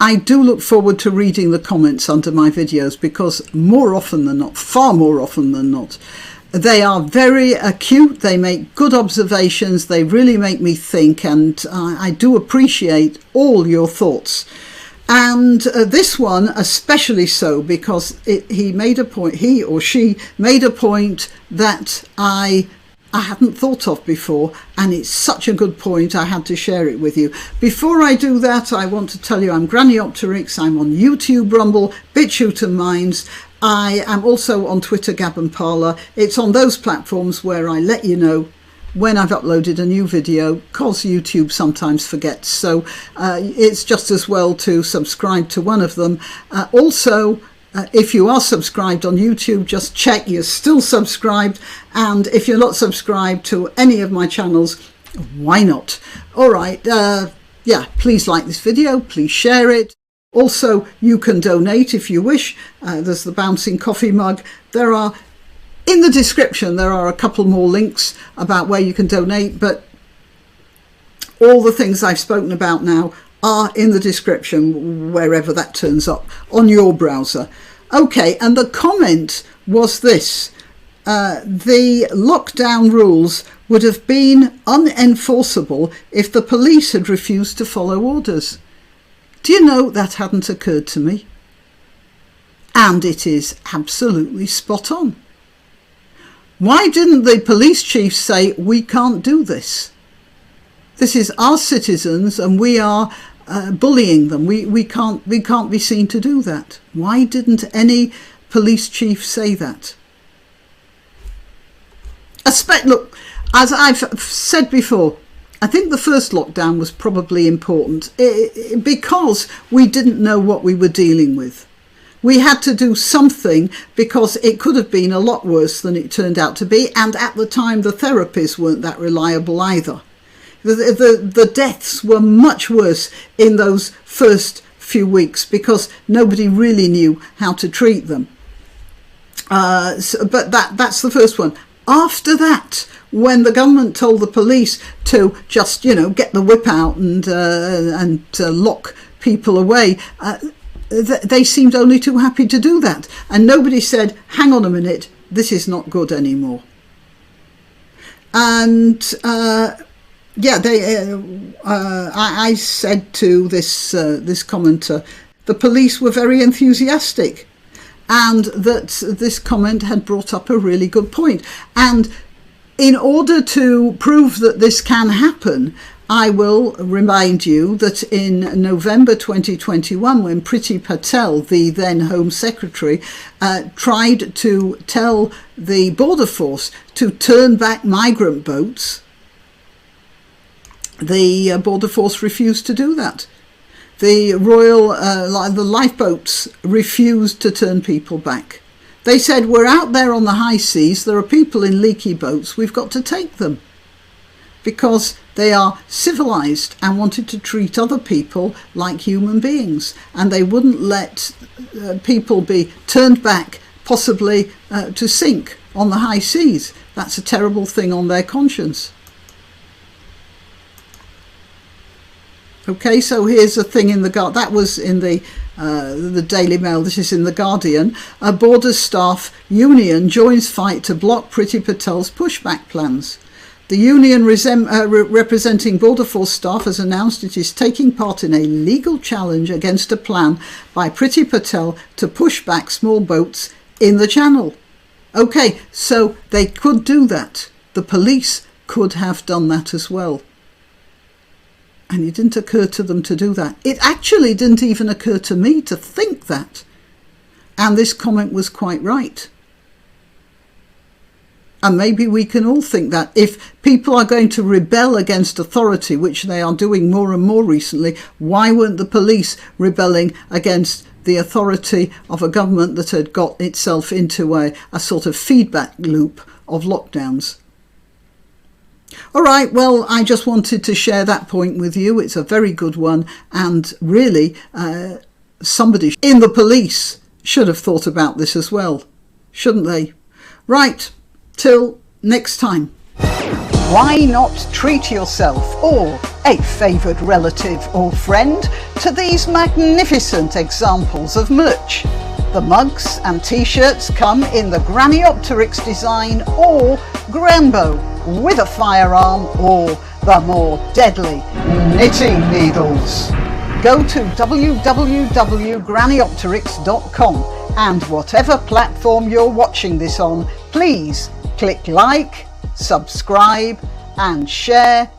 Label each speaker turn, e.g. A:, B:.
A: I do look forward to reading the comments under my videos, because more often than not, far more often than not, they are very acute, they make good observations, they really make me think, and I do appreciate all your thoughts. And this one especially so, because he or she made a point that I hadn't thought of before, and it's such a good point I had to share it with you. Before I do that, I want to tell you I'm Granniopteryx. I'm on YouTube, Rumble, BitChute and Minds. I am also on Twitter, Gab and Parler. It's on those platforms where I let you know when I've uploaded a new video, because YouTube sometimes forgets. So it's just as well to subscribe to one of them. Also, if you are subscribed on YouTube, just check you're still subscribed. And if you're not subscribed to any of my channels, why not? All right. Yeah, please like this video. Please share it. Also, you can donate if you wish. There's the bouncing coffee mug. In the description, there are a couple more links about where you can donate, but all the things I've spoken about now are in the description, wherever that turns up on your browser. Okay, and the comment was this: the lockdown rules would have been unenforceable if the police had refused to follow orders. Do you know, that hadn't occurred to me? And it is absolutely spot on. Why didn't the police chief say, we can't do this? This is our citizens and we are bullying them. We can't be seen to do that. Why didn't any police chief say that? Look, as I've said before, I think the first lockdown was probably important because we didn't know what we were dealing with. We had to do something, because it could have been a lot worse than it turned out to be. And at the time, the therapies weren't that reliable either. The deaths were much worse in those first few weeks because nobody really knew how to treat them. But that's the first one. After that, when the government told the police to just, get the whip out and lock people away, they seemed only too happy to do that. And nobody said, hang on a minute, this is not good anymore. And I said to this commenter, the police were very enthusiastic, and that this comment had brought up a really good point. And in order to prove that this can happen, I will remind you that in November 2021, when Priti Patel, the then Home Secretary, tried to tell the Border Force to turn back migrant boats, the Border Force refused to do that. The the lifeboats refused to turn people back. They said, we're out there on the high seas, there are people in leaky boats, we've got to take them. Because they are civilized and wanted to treat other people like human beings. And they wouldn't let people be turned back, possibly to sink on the high seas. That's a terrible thing on their conscience. Okay, so here's a thing in the that was in the Daily Mail. This is in the Guardian. A border staff union joins fight to block Priti Patel's pushback plans. The union representing Border Force staff has announced it is taking part in a legal challenge against a plan by Priti Patel to push back small boats in the Channel. Okay, so they could do that. The police could have done that as well. And it didn't occur to them to do that. It actually didn't even occur to me to think that. And this comment was quite right. And maybe we can all think that if people are going to rebel against authority, which they are doing more and more recently, why weren't the police rebelling against the authority of a government that had got itself into a sort of feedback loop of lockdowns? All right, well, I just wanted to share that point with you. It's a very good one. And really, somebody in the police should have thought about this as well, shouldn't they? Right. Till next time. Why not treat yourself or a favoured relative or friend to these magnificent examples of merch? The mugs and t-shirts come in the granniopteryx design or Granbo with a firearm or the more deadly knitting needles. Go to www.granniopteryx.com and whatever platform you're watching this on, please click like, subscribe and share.